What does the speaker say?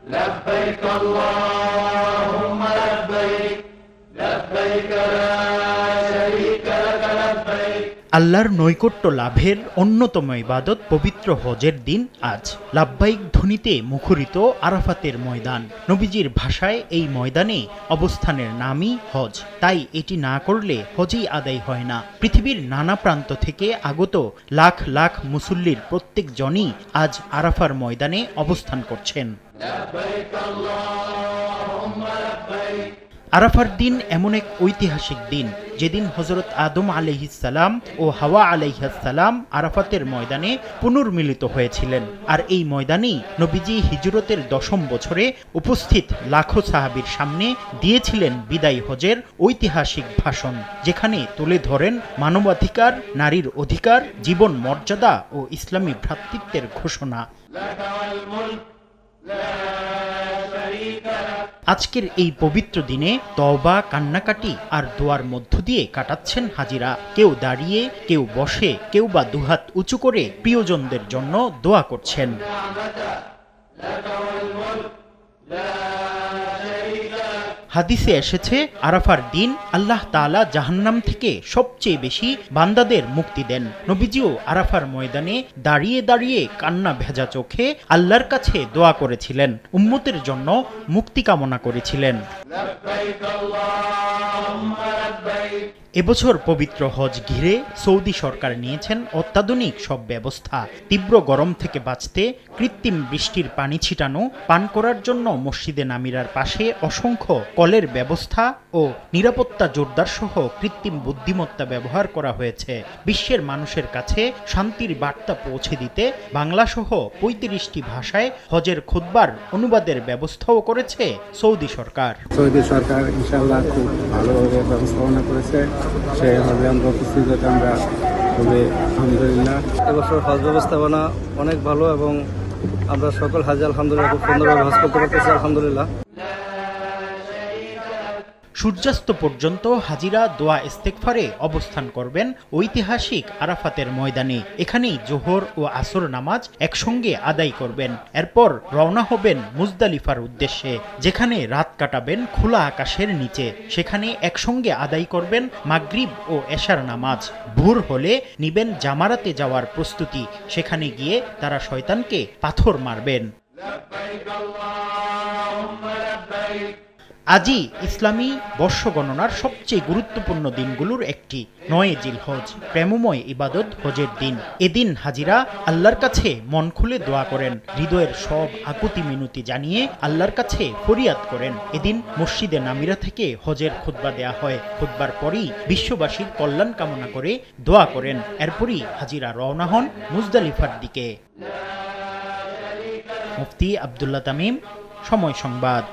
لبيك اللهم لبيك لبيك لا شريك لك لبيك। আল্লাহর নৈকট্য লাভের অন্যতম ইবাদত পবিত্র হজের দিন আজ। লাব্বাইক ধ্বনিতে মুখরিত আরাফাতের ময়দান। নবীজির ভাষায় এই ময়দানে অবস্থানের নামই হজ। তাই এটি না করলে হজই আদায় হয় না। পৃথিবীর নানা প্রান্ত থেকে আগত লাখ লাখ মুসল্লির প্রত্যেক জনই আজ আরাফার ময়দানে অবস্থান করছেন। আরাফার দিন এমন এক ঐতিহাসিক দিন যেদিন হযরত আদম আলাইহিসসালাম ও হাওয়া আলাইহিসসালাম আরাফাতের ময়দানে পুনর্মিলিত হয়েছিলেন। আর এই ময়দানেই নবীজি হিজরতের 10ম বছরে উপস্থিত লাখো সাহাবীর সামনে দিয়েছিলেন বিদায় হজের ঐতিহাসিক ভাষণ, যেখানে তুলে ধরেন মানবাধিকার, নারীর অধিকার, জীবন মর্যাদা ও ইসলামী ভ্রাতৃত্বের ঘোষণা। আজকের এই পবিত্র দিনে তওবা, কান্নাকাটি আর দোয়ার মধ্য দিয়ে কাটাচ্ছেন হাজিরা। কেউ দাঁড়িয়ে, কেউ বসে, কেউ বা দুহাত উঁচু করে প্রিয়জনদের জন্য দোয়া করছেন। হাদিসে এসেছে, আরাফার দিন আল্লাহ তাআলা জাহান্নাম থেকে সবচেয়ে বেশি বান্দাদের মুক্তি দেন। নবীজিও আরাফার ময়দানে দাঁড়িয়ে দাঁড়িয়ে কান্না ভেজা চোখে আল্লাহর কাছে দোয়া করেছিলেন, উম্মতের জন্য মুক্তি কামনা করেছিলেন। এবছর পবিত্র হজ ঘিরে সৌদি সরকার নিয়েছেন অত্যাধুনিক সব ব্যবস্থা। তীব্র গরম থেকে বাঁচতে কৃত্রিম বৃষ্টির পানি ছিটানো, পান করার জন্য মসজিদে নামিরার পাশে অসংখ্য কলের ব্যবস্থা ও নিরাপত্তা জোরদার সহ কৃত্রিম বুদ্ধিমত্তা ব্যবহার করা হয়েছে। বিশ্বের মানুষের কাছে শান্তির বার্তা পৌঁছে দিতে বাংলাসহ 35টি ভাষায় হজের খুতবার অনুবাদের ব্যবস্থাও করেছে সৌদি সরকার। সৌদি সরকার ইনশাআল্লাহ খুব ভালোভাবে ব্যবস্থাপনা করেছে। সেই হজে আমরা উপস্থিত হতে আমরা খুবই আলহামদুলিল্লাহ। এবছর হজ ব্যবস্থাপনা অনেক ভালো এবং আমরা সকল হাজি আলহামদুলিল্লাহ খুব সুন্দরভাবে হজ করতে পারতেছি আলহামদুলিল্লাহ। সূর্যাস্ত পর্যন্ত হাজিরা দোয়া ইস্তেগফারে অবস্থান করবেন ঐতিহাসিক আরাফাতের ময়দানে। এখানেই জোহর ও আসর নামাজ একসঙ্গে আদায় করবেন। এরপর রওনা হবেন মুজদালিফার উদ্দেশ্যে, যেখানে রাত কাটাবেন খোলা আকাশের নিচে। সেখানে একসঙ্গে আদায় করবেন মাগরিব ও এশার নামাজ। ভোর হলে নিবেন জামারাতে যাওয়ার প্রস্তুতি। সেখানে গিয়ে তারা শয়তানকে পাথর মারবেন। আজই ইসলামী বর্ষ গণনার সবচেয়ে গুরুত্বপূর্ণ দিনগুলোর একটি 9 জিলহজ, প্রেমময় ইবাদত হজের দিন। এদিন হাজিরা আল্লাহর কাছে মন খুলে দোয়া করেন, হৃদয়ের সব আকুতি মিনতি জানিয়ে আল্লাহর কাছে ফরিয়াদ করেন। এদিন মসজিদে নামিরা থেকে হজের খুতবা দেয়া হয়। খুতবার পরই বিশ্ববাসীর কল্যাণ কামনা করে দোয়া করেন। এরপরই হাজিরা রওনা হন মুজদালিফার দিকে। মুফতি আব্দুল্লাহ তামিম, সময় সংবাদ।